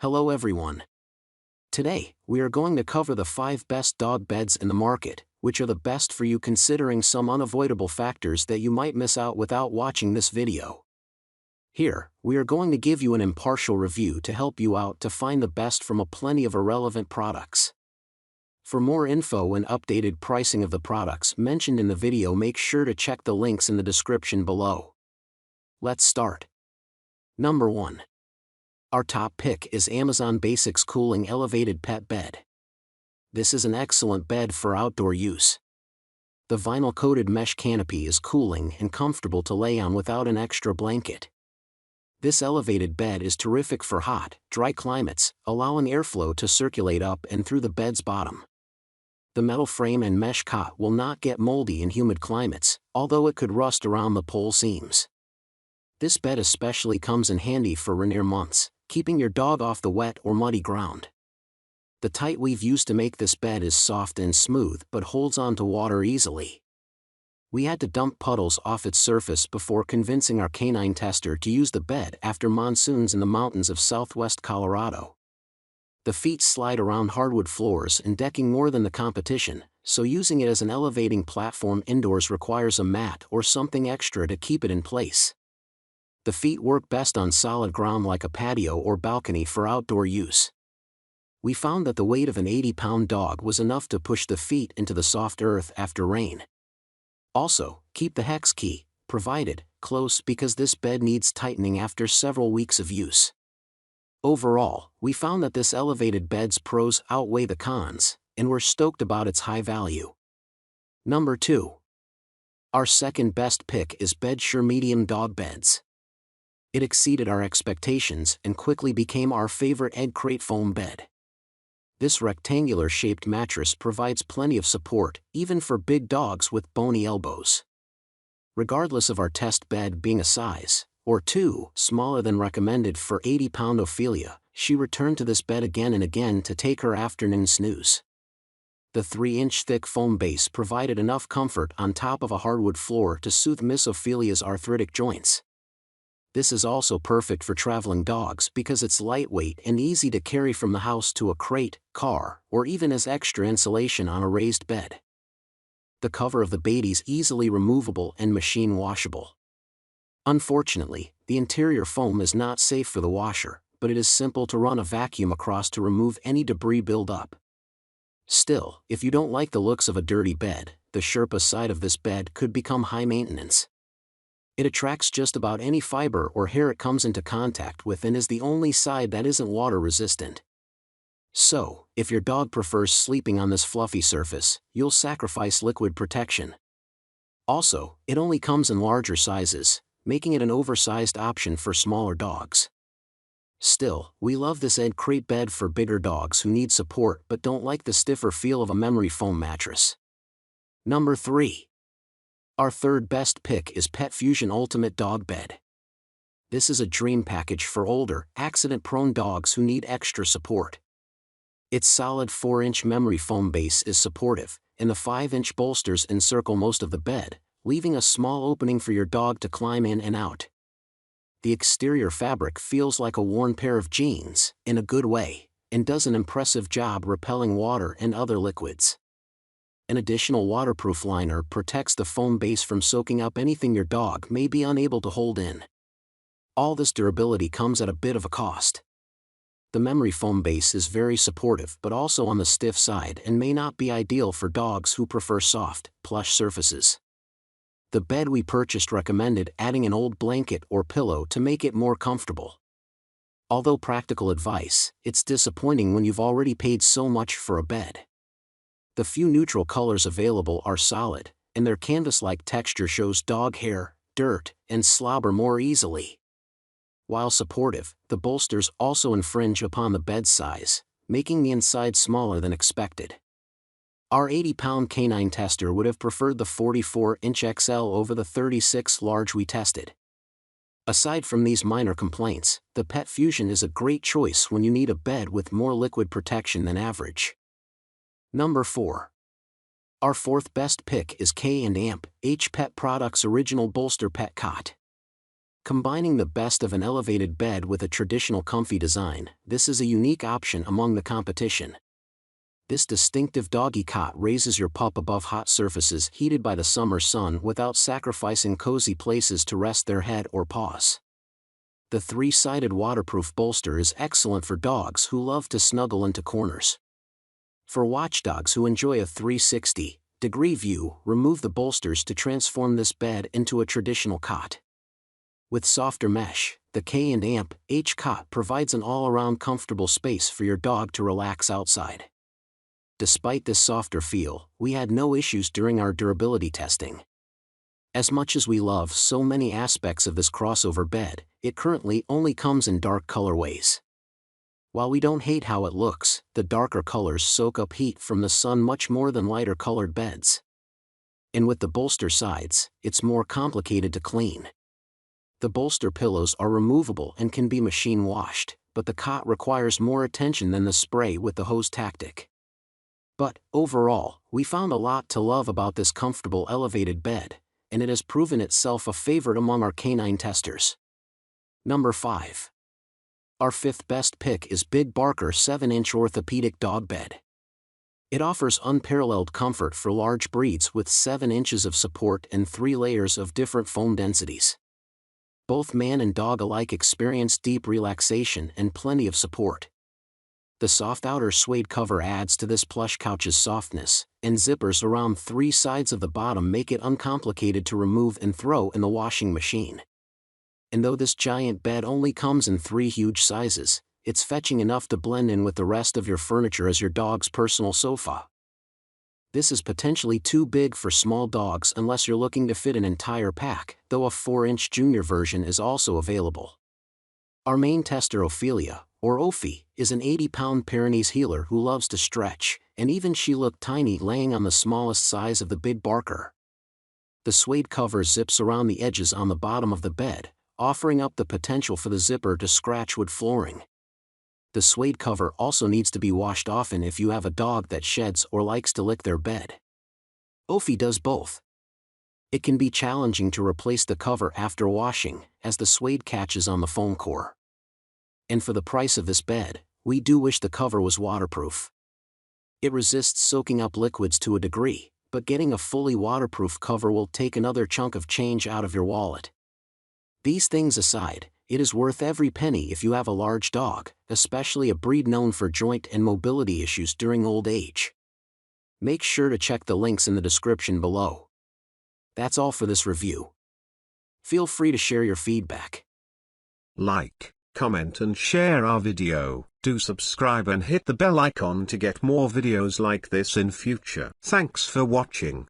Hello everyone. Today, we are going to cover the 5 best dog beds in the market, which are the best for you considering some unavoidable factors that you might miss out without watching this video. Here, we are going to give you an impartial review to help you out to find the best from a plenty of irrelevant products. For more info and updated pricing of the products mentioned in the video, make sure to check the links in the description below. Let's start. Number 1. Our top pick is Amazon Basics Cooling Elevated Pet Bed. This is an excellent bed for outdoor use. The vinyl-coated mesh canopy is cooling and comfortable to lay on without an extra blanket. This elevated bed is terrific for hot, dry climates, allowing airflow to circulate up and through the bed's bottom. The metal frame and mesh cot will not get moldy in humid climates, although it could rust around the pole seams. This bed especially comes in handy for rainier months, keeping your dog off the wet or muddy ground. The tight weave used to make this bed is soft and smooth but holds on to water easily. We had to dump puddles off its surface before convincing our canine tester to use the bed after monsoons in the mountains of southwest Colorado. The feet slide around hardwood floors and decking more than the competition, so using it as an elevating platform indoors requires a mat or something extra to keep it in place. The feet work best on solid ground like a patio or balcony for outdoor use. We found that the weight of an 80-pound dog was enough to push the feet into the soft earth after rain. Also, keep the hex key, provided, close because this bed needs tightening after several weeks of use. Overall, we found that this elevated bed's pros outweigh the cons, and we're stoked about its high value. Number 2. Our second best pick is Bedsure Medium Dog Beds. It exceeded our expectations and quickly became our favorite egg crate foam bed. This rectangular-shaped mattress provides plenty of support, even for big dogs with bony elbows. Regardless of our test bed being a size or 2 smaller than recommended for 80-pound Ophelia, she returned to this bed again and again to take her afternoon snooze. The 3-inch thick foam base provided enough comfort on top of a hardwood floor to soothe Miss Ophelia's arthritic joints. This is also perfect for traveling dogs because it's lightweight and easy to carry from the house to a crate, car, or even as extra insulation on a raised bed. The cover of the bed is easily removable and machine washable. Unfortunately, the interior foam is not safe for the washer, but it is simple to run a vacuum across to remove any debris buildup. Still, if you don't like the looks of a dirty bed, the Sherpa side of this bed could become high maintenance. It attracts just about any fiber or hair it comes into contact with and is the only side that isn't water resistant. So, if your dog prefers sleeping on this fluffy surface, you'll sacrifice liquid protection. Also, it only comes in larger sizes, making it an oversized option for smaller dogs. Still, we love this egg crate bed for bigger dogs who need support but don't like the stiffer feel of a memory foam mattress. Number 3. Our third best pick is PetFusion Ultimate Dog Bed. This is a dream package for older, accident-prone dogs who need extra support. Its solid 4-inch memory foam base is supportive, and the 5-inch bolsters encircle most of the bed, leaving a small opening for your dog to climb in and out. The exterior fabric feels like a worn pair of jeans, in a good way, and does an impressive job repelling water and other liquids. An additional waterproof liner protects the foam base from soaking up anything your dog may be unable to hold in. All this durability comes at a bit of a cost. The memory foam base is very supportive but also on the stiff side and may not be ideal for dogs who prefer soft, plush surfaces. The bed we purchased recommended adding an old blanket or pillow to make it more comfortable. Although practical advice, it's disappointing when you've already paid so much for a bed. The few neutral colors available are solid, and their canvas-like texture shows dog hair, dirt, and slobber more easily. While supportive, the bolsters also infringe upon the bed size, making the inside smaller than expected. Our 80-pound canine tester would have preferred the 44-inch XL over the 36 large we tested. Aside from these minor complaints, the PetFusion is a great choice when you need a bed with more liquid protection than average. Number 4. Our fourth best pick is K&Amp H Pet Products Original Bolster Pet Cot. Combining the best of an elevated bed with a traditional comfy design, this is a unique option among the competition. This distinctive doggy cot raises your pup above hot surfaces heated by the summer sun without sacrificing cozy places to rest their head or paws. The three-sided waterproof bolster is excellent for dogs who love to snuggle into corners. For watchdogs who enjoy a 360-degree view, remove the bolsters to transform this bed into a traditional cot. With softer mesh, the K&Amp cot provides an all-around comfortable space for your dog to relax outside. Despite this softer feel, we had no issues during our durability testing. As much as we love so many aspects of this crossover bed, it currently only comes in dark colorways. While we don't hate how it looks, the darker colors soak up heat from the sun much more than lighter colored beds. And with the bolster sides, it's more complicated to clean. The bolster pillows are removable and can be machine washed, but the cot requires more attention than the spray with the hose tactic. But, overall, we found a lot to love about this comfortable elevated bed, and it has proven itself a favorite among our canine testers. Number 5. Our fifth best pick is Big Barker 7-inch Orthopedic Dog Bed. It offers unparalleled comfort for large breeds with 7 inches of support and 3 layers of different foam densities. Both man and dog alike experience deep relaxation and plenty of support. The soft outer suede cover adds to this plush couch's softness, and zippers around 3 sides of the bottom make it uncomplicated to remove and throw in the washing machine. And though this giant bed only comes in 3 huge sizes, it's fetching enough to blend in with the rest of your furniture as your dog's personal sofa. This is potentially too big for small dogs unless you're looking to fit an entire pack, though a 4-inch junior version is also available. Our main tester Ophelia, or Ophi, is an 80-pound Pyrenees heeler who loves to stretch, and even she looked tiny laying on the smallest size of the Big Barker. The suede cover zips around the edges on the bottom of the bed, offering up the potential for the zipper to scratch wood flooring. The suede cover also needs to be washed often if you have a dog that sheds or likes to lick their bed. Ophi does both. It can be challenging to replace the cover after washing, as the suede catches on the foam core. And for the price of this bed, we do wish the cover was waterproof. It resists soaking up liquids to a degree, but getting a fully waterproof cover will take another chunk of change out of your wallet. These things aside, it is worth every penny if you have a large dog, especially a breed known for joint and mobility issues during old age. Make sure to check the links in the description below. That's all for this review. Feel free to share your feedback. Like, comment and share our video. Do subscribe and hit the bell icon to get more videos like this in future. Thanks for watching.